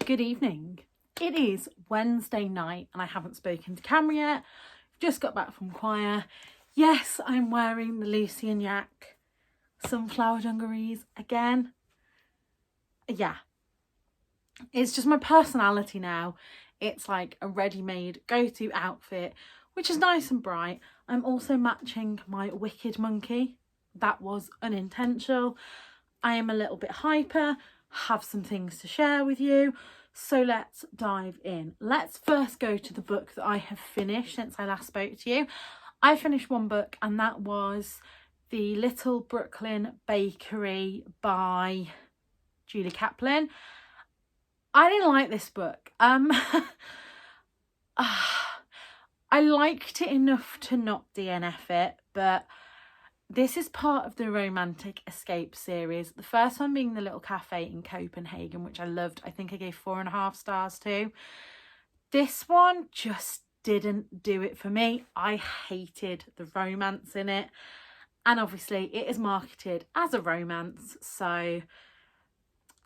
Good evening. It is Wednesday night and I haven't spoken to camera yet. Just got back from choir. Yes, I'm wearing the Lucy and Yak sunflower dungarees again. Yeah, it's just my personality now. It's like a ready-made go-to outfit, which is nice and bright. I'm also matching my wicked monkey. That was unintentional. I am a little bit hyper, have some things to share with you. So let's dive in. Let's first go to the book that I have finished since I last spoke to you. I finished one book and that was The Little Brooklyn Bakery by Julie Caplin. I didn't like this book. I liked it enough to not DNF it, but this is part of the Romantic Escape series. The first one being The Little Cafe in Copenhagen, which I loved. I think I gave 4.5 stars to. This one just didn't do it for me. I hated the romance in it. And obviously it is marketed as a romance, so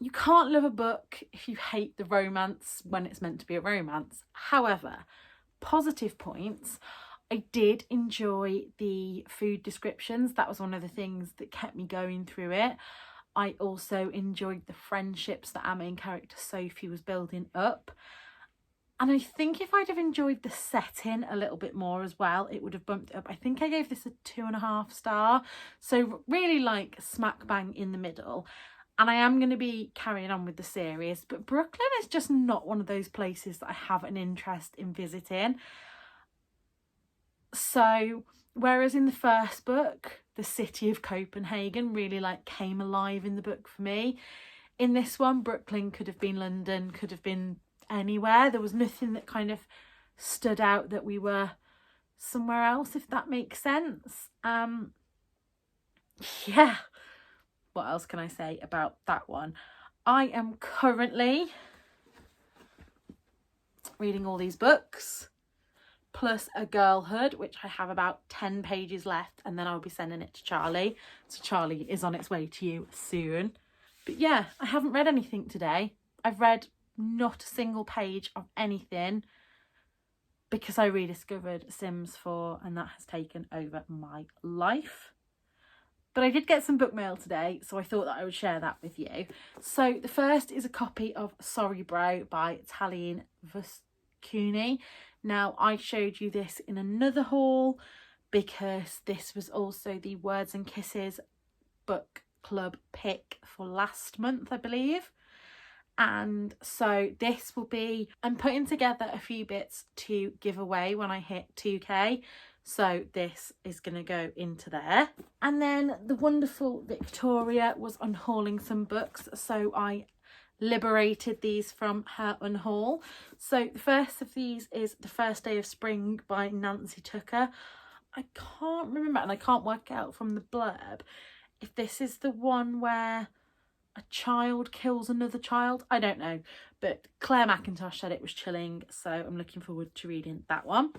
you can't love a book if you hate the romance when it's meant to be a romance. However, positive points. I did enjoy the food descriptions. That was one of the things that kept me going through it. I also enjoyed the friendships that our main character Sophie was building up. And I think if I'd have enjoyed the setting a little bit more as well, it would have bumped it up. I think I gave this a 2.5 star. So really like smack bang in the middle. And I am going to be carrying on with the series. But Brooklyn is just not one of those places that I have an interest in visiting. So, whereas in the first book, the city of Copenhagen really like came alive in the book for me. In this one, Brooklyn could have been London, could have been anywhere. There was nothing that kind of stood out that we were somewhere else, if that makes sense. Yeah. What else can I say about that one? I am currently reading all these books, plus a Girlhood, which I have about 10 pages left, and then I'll be sending it to Charlie. So Charlie is on its way to you soon. But yeah, I haven't read anything today. I've read not a single page of anything because I rediscovered Sims 4 and that has taken over my life. But I did get some book mail today, so I thought that I would share that with you. So the first is a copy of Sorry Bro by Talia. Now, I showed you this in another haul because this was also the Words and Kisses book club pick for last month, I believe. And so this will be, I'm putting together a few bits to give away when I hit 2k. So this is going to go into there. And then the wonderful Victoria was unhauling some books. So I liberated these from her unhaul. So the first of these is The First Day of Spring by Nancy Tucker. I can't remember, and I can't work out from the blurb if this is the one where a child kills another child. I don't know, but Claire McIntosh said it was chilling, so I'm looking forward to reading that one.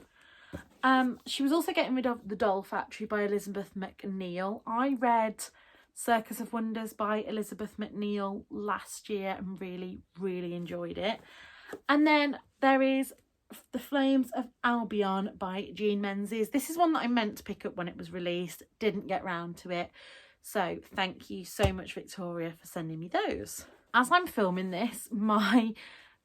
She was also getting rid of The Doll Factory by Elizabeth McNeil. I read Circus of Wonders by Elizabeth McNeil last year and really enjoyed it. And then there is The Flames of Albion by Jean Menzies. This is one that I meant to pick up when it was released, didn't get round to it. So thank you so much, Victoria, for sending me those. As I'm filming this, my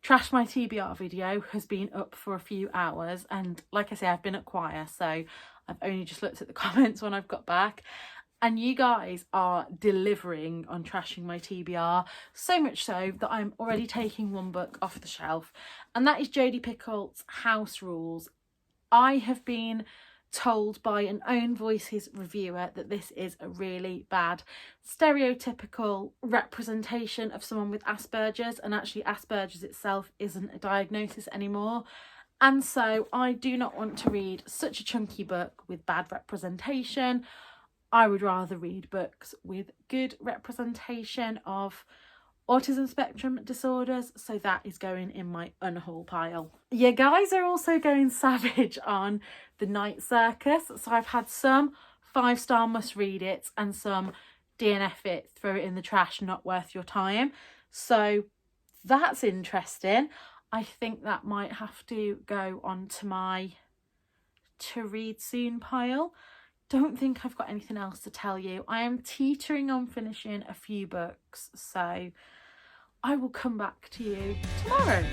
Trash My TBR video has been up for a few hours, and like I say, I've been at choir, so I've only just looked at the comments when I've got back. And you guys are delivering on trashing my TBR, so much so that I'm already taking one book off the shelf, and that is Jodie Picoult's House Rules. I have been told by an Own Voices reviewer that this is a really bad stereotypical representation of someone with Asperger's, and actually Asperger's itself isn't a diagnosis anymore. And so I do not want to read such a chunky book with bad representation. I would rather read books with good representation of autism spectrum disorders, so that is going in my unhaul pile. You guys are also going savage on The Night Circus, so I've had some 5-star must read it and some DNF it, throw it in the trash, not worth your time. So that's interesting. I think that might have to go onto my to read soon pile. Don't think I've got anything else to tell you. I am teetering on finishing a few books, so I will come back to you tomorrow.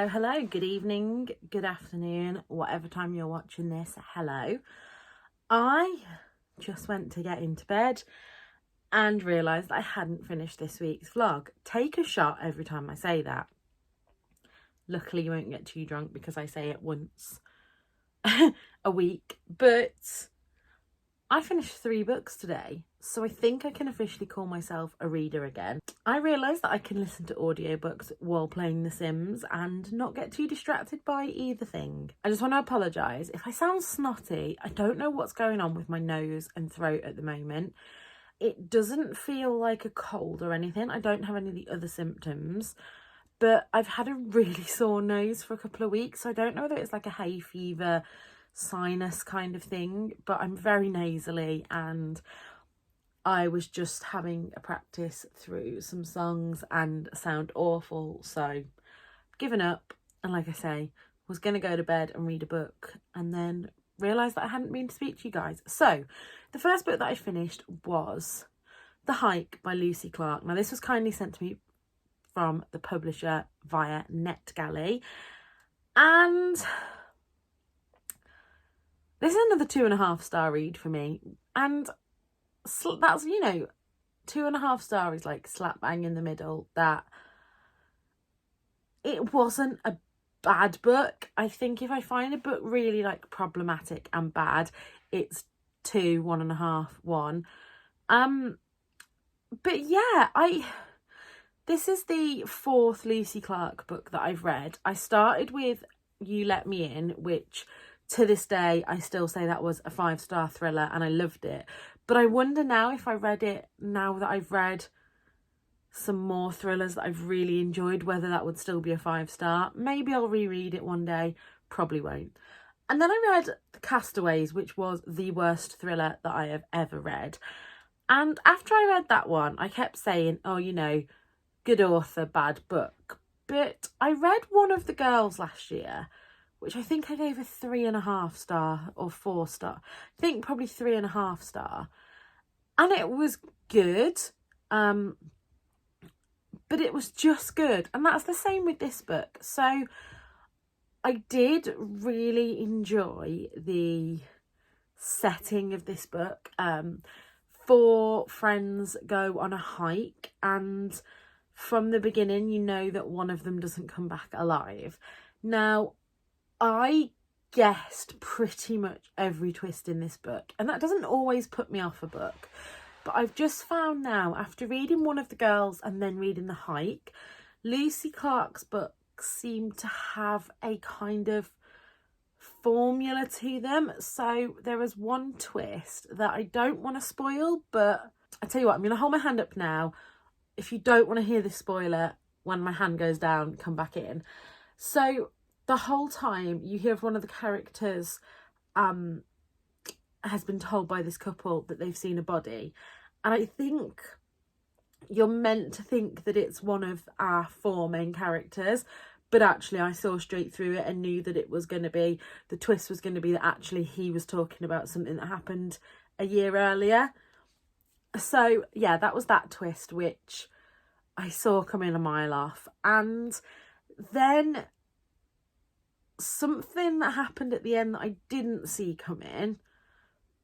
Hello, good evening, good afternoon, whatever time you're watching this, hello. I just went to get into bed and realised I hadn't finished this week's vlog. Take a shot every time I say that. Luckily you won't get too drunk because I say it once a week, but I finished 3 books today, so I think I can officially call myself a reader again. I realised that I can listen to audiobooks while playing The Sims and not get too distracted by either thing. I just want to apologise if I sound snotty. I don't know what's going on with my nose and throat at the moment. It doesn't feel like a cold or anything. I don't have any of the other symptoms, but I've had a really sore nose for a couple of weeks, so I don't know whether it's like a hay fever, sinus kind of thing, but I'm very nasally and I was just having a practice through some songs and sound awful, so given up, and like I say, was going to go to bed and read a book and then realised that I hadn't been to speak to you guys. So the first book that I finished was The Hike by Lucy Clarke. Now this was kindly sent to me from the publisher via Netgalley, and this is another 2.5 star read for me, and that's, you know, 2.5 star is like slap bang in the middle. That it wasn't a bad book. I think if I find a book really like problematic and bad, it's 2, 1.5, 1. But yeah, this is the 4th Lucy Clarke book that I've read. I started with You Let Me In, which to this day I still say that was a 5-star thriller and I loved it. But I wonder now, if I read it now that I've read some more thrillers that I've really enjoyed, whether that would still be a 5-star. Maybe I'll reread it one day, probably won't. And then I read The Castaways, which was the worst thriller that I have ever read. And after I read that one, I kept saying, oh, you know, good author, bad book. But I read One of the Girls last year, which I think I gave a 3.5 star or 4 star. I think probably 3.5 star. And it was good. But it was just good. And that's the same with this book. So I did really enjoy the setting of this book. 4 friends go on a hike, and from the beginning you know that one of them doesn't come back alive. Now, I guessed pretty much every twist in this book, and that doesn't always put me off a book, but I've just found now, after reading One of the Girls and then reading The Hike, Lucy Clarke's books seem to have a kind of formula to them. So there is one twist that I don't want to spoil, but I tell you what, I'm going to hold my hand up now. If you don't want to hear this spoiler, when my hand goes down, come back in. So the whole time you hear of one of the characters has been told by this couple that they've seen a body, and I think you're meant to think that it's one of our 4 main characters, but actually I saw straight through it and knew that it was going to be, the twist was going to be that actually he was talking about something that happened a year earlier. So yeah, that was that twist, which I saw coming a mile off. And then something that happened at the end that I didn't see coming,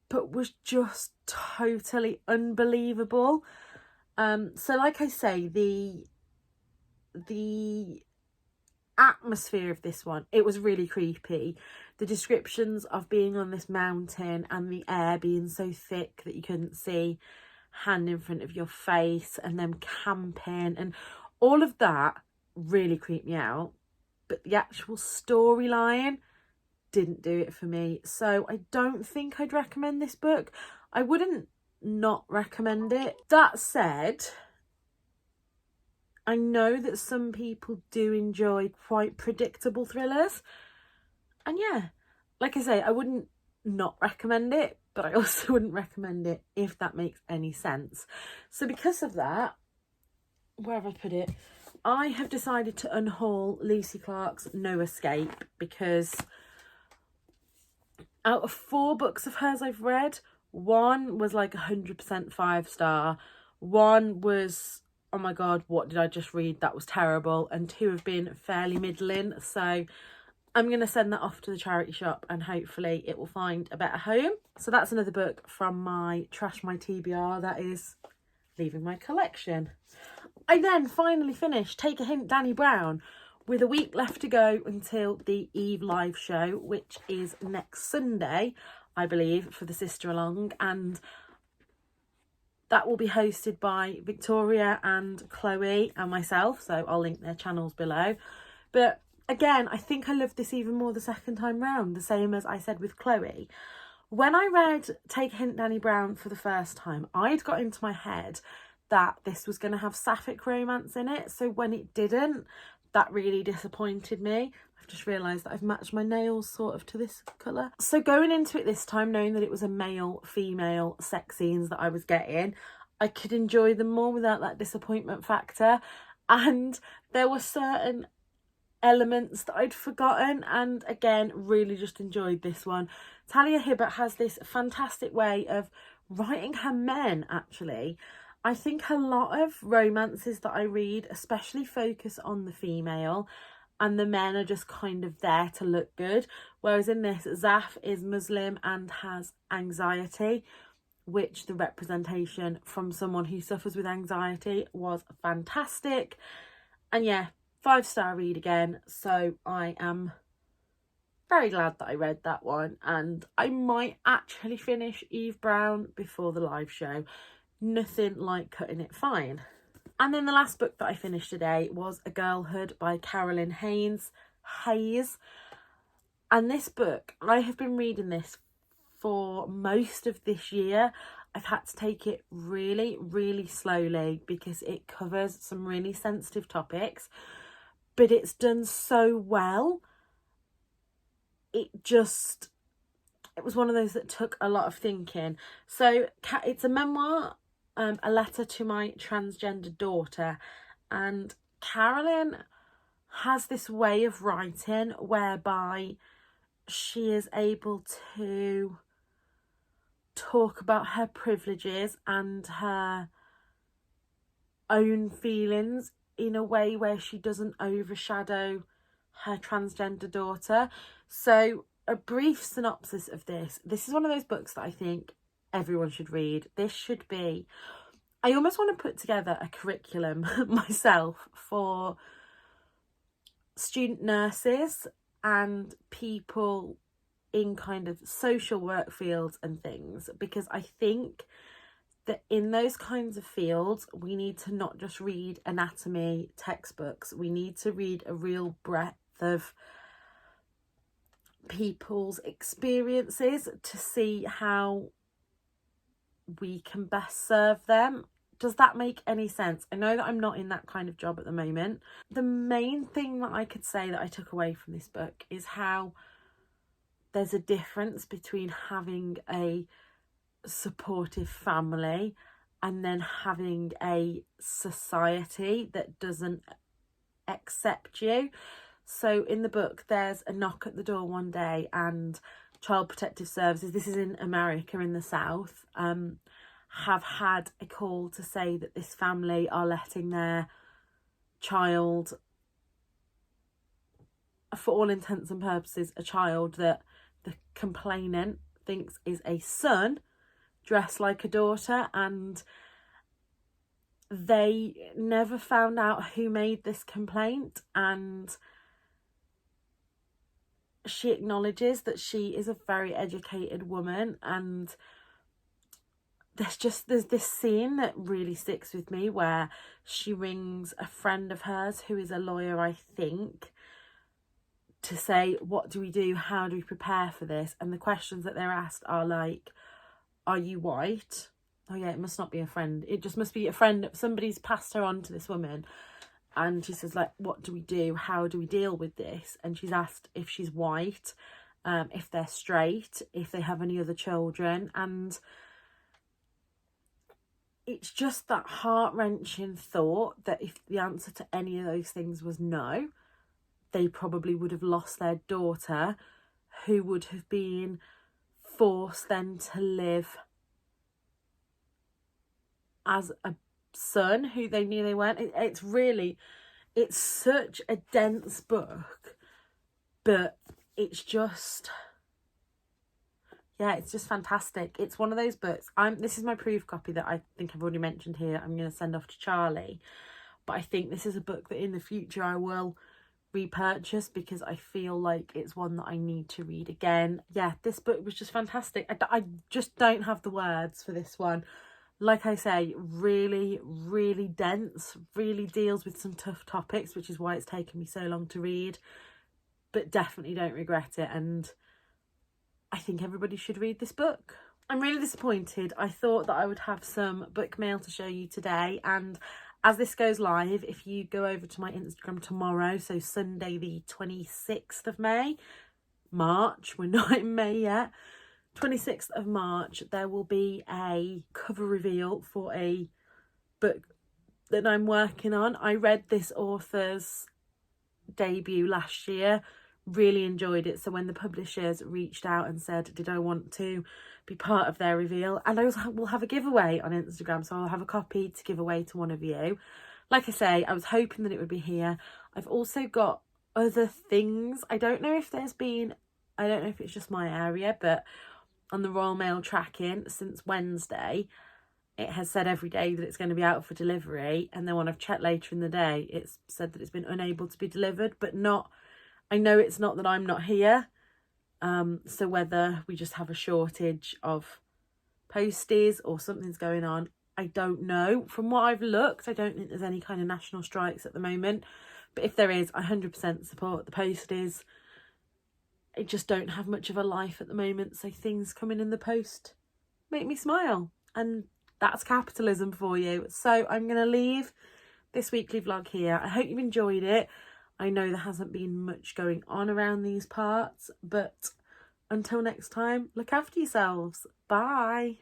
but was just totally unbelievable. So like I say, the atmosphere of this one, it was really creepy. The descriptions of being on this mountain and the air being so thick that you couldn't see hand in front of your face, and them camping and all of that really creeped me out. But the actual storyline didn't do it for me, so I don't think I'd recommend this book. I wouldn't not recommend it. That said, I know that some people do enjoy quite predictable thrillers. And yeah, like I say, I wouldn't not recommend it, but I also wouldn't recommend it if that makes any sense. So because of that, where have I put it? I have decided to unhaul Lucy Clarke's No Escape, because out of 4 books of hers I've read, one was like 100% 5-star, one was, oh my god, what did I just read, that was terrible, and 2 have been fairly middling. So I'm going to send that off to the charity shop and hopefully it will find a better home. So that's another book from my Trash My TBR that is leaving my collection. I then finally finished Take a Hint, Dani Brown, with a week left to go until the Eve live show, which is next Sunday, I believe, for the Sister Along. And that will be hosted by Victoria and Chloe and myself, so I'll link their channels below. But again, I think I loved this even more the second time round, the same as I said with Chloe. When I read Take a Hint, Dani Brown for the first time, I'd got into my head that this was going to have sapphic romance in it. So when it didn't, that really disappointed me. I've just realised that I've matched my nails sort of to this colour. So going into it this time, knowing that it was a male-female sex scenes that I was getting, I could enjoy them more without that disappointment factor. And there were certain elements that I'd forgotten, and again, really just enjoyed this one. Talia Hibbert has this fantastic way of writing her men, actually. I think a lot of romances that I read especially focus on the female and the men are just kind of there to look good. Whereas in this, Zaf is Muslim and has anxiety, which the representation from someone who suffers with anxiety was fantastic. And yeah, 5-star read again. So I am very glad that I read that one. And I might actually finish Eve Brown before the live show. Nothing like cutting it fine. And then the last book that I finished today was A Girlhood by Carolyn Hayes. And this book, I have been reading this for most of this year. I've had to take it really, really slowly because it covers some really sensitive topics, but it's done so well. It was one of those that took a lot of thinking. So it's a memoir, a letter to my transgender daughter, and Carolyn has this way of writing whereby she is able to talk about her privileges and her own feelings in a way where she doesn't overshadow her transgender daughter. So a brief synopsis of this is one of those books that I think everyone should read. This should be, I almost want to put together a curriculum myself for student nurses and people in kind of social work fields and things, because I think that in those kinds of fields we need to not just read anatomy textbooks, we need to read a real breadth of people's experiences to see how we can best serve them. Does that make any sense? I know that I'm not in that kind of job at the moment. The main thing that I could say that I took away from this book is how there's a difference between having a supportive family and then having a society that doesn't accept you. So in the book, there's a knock at the door one day and Child Protective Services, this is in America in the South, have had a call to say that this family are letting their child, for all intents and purposes, a child that the complainant thinks is a son, dressed like a daughter, and they never found out who made this complaint. And she acknowledges that she is a very educated woman, and there's this scene that really sticks with me where she rings a friend of hers who is a lawyer, I think, to say, what do we do? How do we prepare for this? And the questions that they're asked are like, are you white? Oh yeah, it must not be a friend. It just must be a friend. Somebody's passed her on to this woman. and she says, like, what do we do? How do we deal with this? And she's asked if she's white, if they're straight, if they have any other children. And it's just that heart-wrenching thought that if the answer to any of those things was no, they probably would have lost their daughter, who would have been forced then to live as a son who they knew they weren't. It's such a dense book, but it's just fantastic. It's one of those books. This is my proof copy that I think I've already mentioned here. I'm going to send off to Charlie, but I think this is a book that in the future I will repurchase, because I feel like it's one that I need to read again. Yeah, this book was just fantastic. I just don't have the words for this one. Like I say, really, really dense, really deals with some tough topics, which is why it's taken me so long to read, but definitely don't regret it. And I think everybody should read this book. I'm really disappointed. I thought that I would have some book mail to show you today, and as this goes live, if you go over to my Instagram tomorrow, so Sunday the 26th of March, we're not in May yet, 26th of March, there will be a cover reveal for a book that I'm working on. I read this author's debut last year, really enjoyed it. So when the publishers reached out and said, did I want to be part of their reveal, and I will have a giveaway on Instagram, so I'll have a copy to give away to one of you. Like I say, I was hoping that it would be here. I've also got other things. I don't know if it's just my area, but on the Royal Mail tracking since Wednesday, it has said every day that it's going to be out for delivery, and then when I've checked later in the day, it's said that it's been unable to be delivered, but not, I know it's not that I'm not here. So whether we just have a shortage of posties or something's going on, I don't know. From what I've looked, I don't think there's any kind of national strikes at the moment, but if there is, I 100% support the posties. I just don't have much of a life at the moment, so things coming in the post make me smile, and that's capitalism for you. So I'm going to leave this weekly vlog here. I hope you've enjoyed it. I know there hasn't been much going on around these parts, but until next time, look after yourselves. Bye.